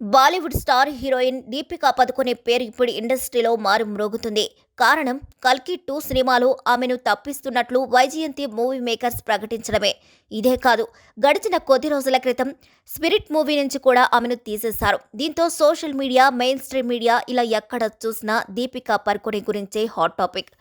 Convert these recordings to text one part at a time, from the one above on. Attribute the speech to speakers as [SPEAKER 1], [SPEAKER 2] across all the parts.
[SPEAKER 1] Bollywood star heroine Deepika Padukone పేరు ఇప్పుడు ఇండస్ట్రీలో మారుమ్రోగుతుంది. కారణం కల్కి 2 సినిమాలో ఆమెను తప్పిస్తున్నట్లు వైజయంతి మూవీ మేకర్స్ ప్రకటించడమే. ఇదే కాదు, గడిచిన కొద్ది రోజుల క్రితం స్పిరిట్ మూవీ నుంచి కూడా ఆమెను తీసేశారు. దీంతో social media, main stream media ఇలా ఎక్కడ చూసినా దీపికా పదుకొనే గురించే హాట్ టాపిక్.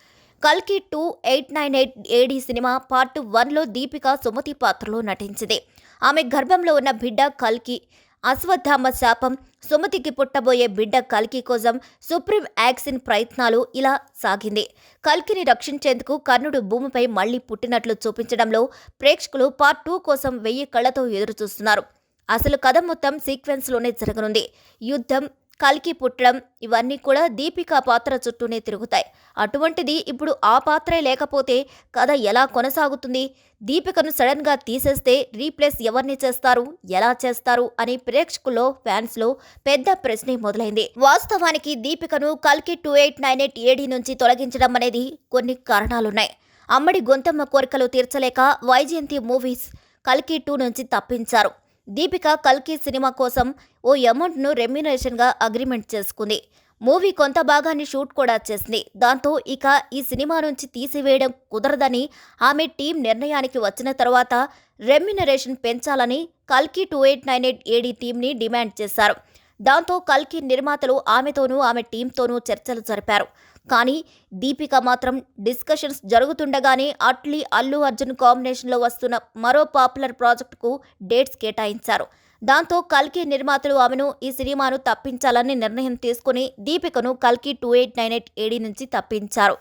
[SPEAKER 1] కల్కి 2 898 ఏడీ సినిమా పార్ట్ 1లో దీపిక సుమతి పాత్రలో నటించింది. ఆమె గర్భంలో ఉన్న బిడ్డ కల్కి. అశ్వత్థామ శాపం, సుమతికి పుట్టబోయే బిడ్డ కల్కి కోసం సుప్రీం యాక్షన్ ప్రయత్నాలు ఇలా సాగింది. కల్కిని రక్షించేందుకు కర్ణుడు భూమిపై మళ్లీ పుట్టినట్లు చూపించడంలో ప్రేక్షకులు పార్ట్ 2 కోసం 1000 కళ్లతో ఎదురుచూస్తున్నారు. అసలు కథ మొత్తం సీక్వెన్స్లోనే జరగనుంది. యుద్ధం, కల్కి పుట్టడం ఇవన్నీ కూడా దీపికా పాత్ర చుట్టూనే తిరుగుతాయి. అటువంటిది ఇప్పుడు ఆ పాత్రే లేకపోతే కథ ఎలా కొనసాగుతుంది? దీపికను సడన్ గా తీసేస్తే రీప్లేస్ ఎవరిని చేస్తారు, ఎలా చేస్తారు అని ప్రేక్షకుల్లో, ఫ్యాన్స్లో పెద్ద ప్రశ్నే మొదలైంది. వాస్తవానికి దీపికను కల్కి 2898 ఏడీ నుంచి తొలగించడం అనేది కొన్ని కారణాలున్నాయి. అమ్మడి గొంతమ్మ కోరికలు తీర్చలేక వైజయంతి మూవీస్ కల్కి 2 నుంచి తప్పించారు. దీపిక కల్కి సినిమా కోసం ఓ అమౌంట్ను రెమ్యునరేషన్గా అగ్రిమెంట్ చేసుకుంది. మూవీ కొంత భాగాన్ని షూట్ కూడా చేసింది. దాంతో ఇక ఈ సినిమా నుంచి తీసివేయడం కుదరదని ఆమె టీం నిర్ణయానికి వచ్చిన తర్వాత రెమ్యునరేషన్ పెంచాలని కల్కి 2898 ఏడీ టీంని డిమాండ్ చేశారు. దాంతో కల్కి నిర్మాతలు ఆమెతోనూ ఆమె టీంతోనూ చర్చలు జరిపారు. కానీ దీపిక మాత్రం డిస్కషన్స్ జరుగుతుండగానే అట్లీ, అల్లు అర్జున్ కాంబినేషన్లో వస్తున్న మరో పాపులర్ ప్రాజెక్టుకు డేట్స్ కేటాయించారు. దాంతో కల్కి నిర్మాతలు ఆమెను ఈ సినిమాను తప్పించాలని నిర్ణయం తీసుకుని దీపికను కల్కి 2898 ఏడీ నుంచి తప్పించారు.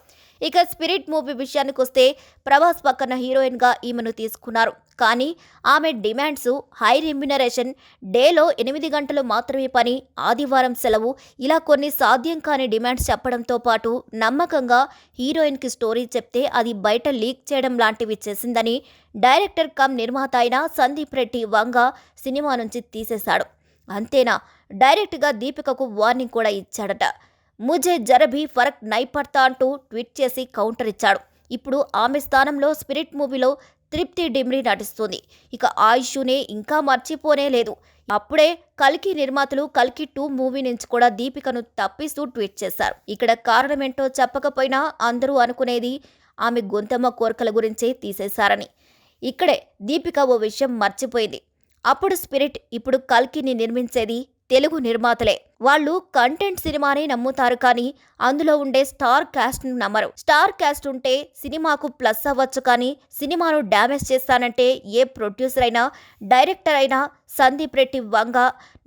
[SPEAKER 1] ఇక స్పిరిట్ మూవీ విషయానికి వస్తే ప్రభాస్ పక్కన హీరోయిన్గా ఈమెను తీసుకున్నారు. కానీ ఆమె డిమాండ్స్ హై రెమ్యునరేషన్, డేలో 8 గంటలు మాత్రమే పని, ఆదివారం సెలవు ఇలా కొన్ని సాధ్యం కాని డిమాండ్స్ చెప్పడంతో పాటు నమ్మకంగా హీరోయిన్కి స్టోరీ చెప్తే అది బయట లీక్ చేయడం లాంటివి చేసిందని డైరెక్టర్ కమ్ నిర్మాత అయిన సందీప్ రెడ్డి వంగ సినిమా నుంచి తీసేశాడు. అంతేనా, డైరెక్ట్గా దీపికకు వార్నింగ్ కూడా ఇచ్చాడట. ముజే జరబీ ఫరక్ నై పడతా అంటూ ట్వీట్ చేసి కౌంటర్ ఇచ్చాడు. ఇప్పుడు ఆమె స్థానంలో స్పిరిట్ మూవీలో తృప్తి డిమ్రీ నటిస్తుంది. ఇక ఆయుష్నే ఇంకా మర్చిపోనే లేదు. అప్పుడే కల్కి నిర్మాతలు కల్కి 2 మూవీ నుంచి కూడా దీపికను తప్పిస్తూ ట్వీట్ చేశారు. ఇక్కడ కారణమేంటో చెప్పకపోయినా అందరూ అనుకునేది ఆమె గొంతమ్మ కోరికల గురించే తీసేశారని. ఇక్కడే దీపిక ఓ విషయం మర్చిపోయింది. అప్పుడు స్పిరిట్, ఇప్పుడు కల్కిని నిర్మించేది తెలుగు నిర్మాతలే. వాళ్ళు కంటెంట్ సినిమాని నమ్ముతారు, కానీ అందులో ఉండే స్టార్ కాస్ట్ను నమ్మరు. స్టార్ కాస్ట్ ఉంటే సినిమాకు ప్లస్ అవ్వచ్చు, కానీ సినిమాను డ్యామేజ్ చేస్తానంటే ఏ ప్రొడ్యూసర్ అయినా, డైరెక్టర్ అయినా సందీప్ రెడ్డి వంగ,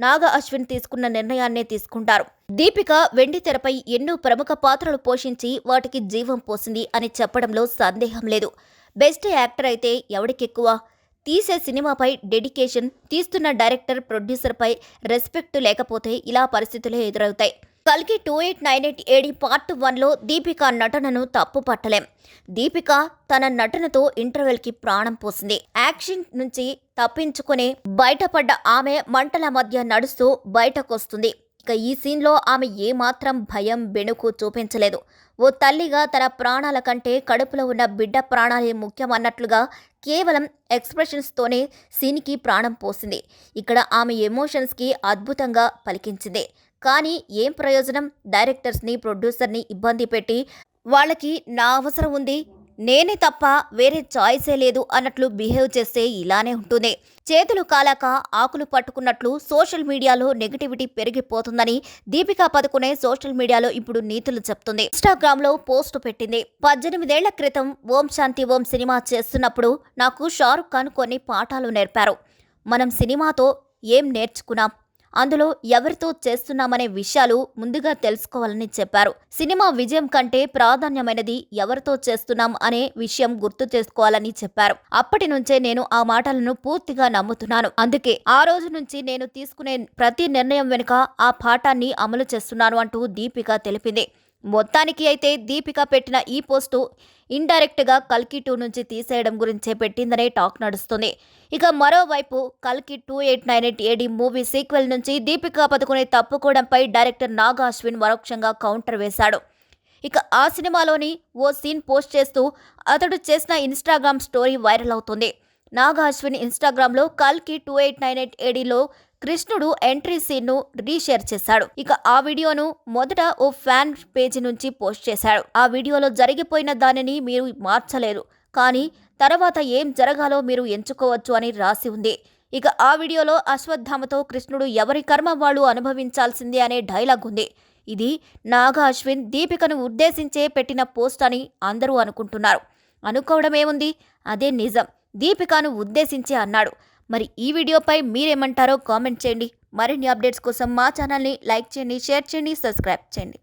[SPEAKER 1] నాగ అశ్విన్ తీసుకున్న నిర్ణయాన్నే తీసుకుంటారు. దీపిక వెండి తెరపై ఎన్నో ప్రముఖ పాత్రలు పోషించి వాటికి జీవం పోసింది అని చెప్పడంలో సందేహం లేదు. బెస్ట్ యాక్టర్ అయితే ఎవడికెక్కువ? తీసే సినిమాపై డెడికేషన్, తీస్తున్న డైరెక్టర్, ప్రొడ్యూసర్పై రెస్పెక్ట్ లేకపోతే ఇలా పరిస్థితులే ఎదురవుతాయి. కల్కి 2898 ఏడీ పార్ట్ 1లో దీపిక నటనను తప్పు పట్టలేం. దీపిక తన నటనతో ఇంటర్వెల్కి ప్రాణం పోసింది. యాక్షన్ నుంచి తప్పించుకునే బయటపడ్డ ఆమె మంటల మధ్య నడుస్తూ బయటకొస్తుంది. ఇక ఈ సీన్లో ఆమె ఏమాత్రం భయం, బెణుకు చూపించలేదు. ఓ తల్లిగా తన ప్రాణాల కంటే కడుపులో ఉన్న బిడ్డ ప్రాణాలే ముఖ్యమన్నట్లుగా కేవలం ఎక్స్ప్రెషన్స్తోనే సీన్కి ప్రాణం పోసింది. ఇక్కడ ఆమె ఎమోషన్స్కి అద్భుతంగా పలికించింది. కానీ ఏం ప్రయోజనం? డైరెక్టర్స్ని, ప్రొడ్యూసర్ని ఇబ్బంది పెట్టి వాళ్ళకి నా అవసరం ఉంది, నేనే తప్ప వేరే చాయిసే లేదు అన్నట్లు బిహేవ్ చేస్తే ఇలానే ఉంటుంది. చేతులు కాలాక ఆకులు పట్టుకున్నట్లు సోషల్ మీడియాలో నెగిటివిటీ పెరిగిపోతుందని దీపికా పదుకొనే సోషల్ మీడియాలో ఇప్పుడు నీతులు చెప్తుంది. ఇన్స్టాగ్రామ్లో పోస్ట్ పెట్టింది. 18 ఏళ్ల క్రితం ఓం శాంతి ఓం సినిమా చేస్తున్నప్పుడు నాకు షారుఖ్ ఖాన్ కొన్ని పాఠాలు నేర్పారు. మనం సినిమాతో ఏం నేర్చుకున్నాం, అందులో ఎవరితో చేస్తున్నామనే విషయాలు ముందుగా తెలుసుకోవాలని చెప్పారు. సినిమా విజయం కంటే ప్రాధాన్యమైనది ఎవరితో చేస్తున్నాం అనే విషయం గుర్తు చేసుకోవాలని చెప్పారు. అప్పటి నుంచే నేను ఆ మాటలను పూర్తిగా నమ్ముతున్నాను. అందుకే ఆ రోజు నుంచి నేను తీసుకునే ప్రతి నిర్ణయం వెనుక ఆ పాఠాన్ని అమలు చేస్తున్నాను అంటూ దీపిక తెలిపింది. మొత్తానికి అయితే దీపిక పెట్టిన ఈ పోస్టు ఇండైరెక్ట్గా కల్కి 2 నుంచి తీసేయడం గురించే పెట్టిందనే టాక్ నడుస్తుంది. ఇక మరోవైపు కల్కి 2898 ఏడీ మూవీ సీక్వెల్ నుంచి దీపికా పదుకొనే తప్పుకోవడంపై డైరెక్టర్ నాగ అశ్విన్ పరోక్షంగా కౌంటర్ వేశాడు. ఇక ఆ సినిమాలోని ఓ సీన్ పోస్ట్ చేస్తూ అతడు చేసిన ఇన్స్టాగ్రామ్ స్టోరీ వైరల్ అవుతుంది. నాగ అశ్విన్ ఇన్స్టాగ్రామ్లో కల్కి 2898 ఏడీలో కృష్ణుడు ఎంట్రీ సీన్ను రీషేర్ చేశాడు. ఇక ఆ వీడియోను మొదట ఓ ఫ్యాన్ పేజీ నుంచి పోస్ట్ చేశాడు. ఆ వీడియోలో జరిగిపోయిన దానిని మీరు మార్చలేరు, కానీ తర్వాత ఏం జరగాలో మీరు ఎంచుకోవచ్చు అని రాసి ఉంది. ఇక ఆ వీడియోలో అశ్వత్థామతో కృష్ణుడు ఎవరి కర్మ వాళ్ళు అనుభవించాల్సిందే అనే డైలాగ్ ఉంది. ఇది నాగా అశ్విన్ దీపికను ఉద్దేశించే పెట్టిన పోస్ట్ అని అందరూ అనుకుంటున్నారు. అనుకోవడమేముంది, అదే నిజం. దీపికను ఉద్దేశించి అన్నాడు. మరి ఈ వీడియోపై మీరేమంటారో కామెంట్ చేయండి. మరిన్ని అప్డేట్స్ కోసం మా ఛానల్ని లైక్ చేయండి, షేర్ చేయండి, సబ్స్క్రైబ్ చేయండి.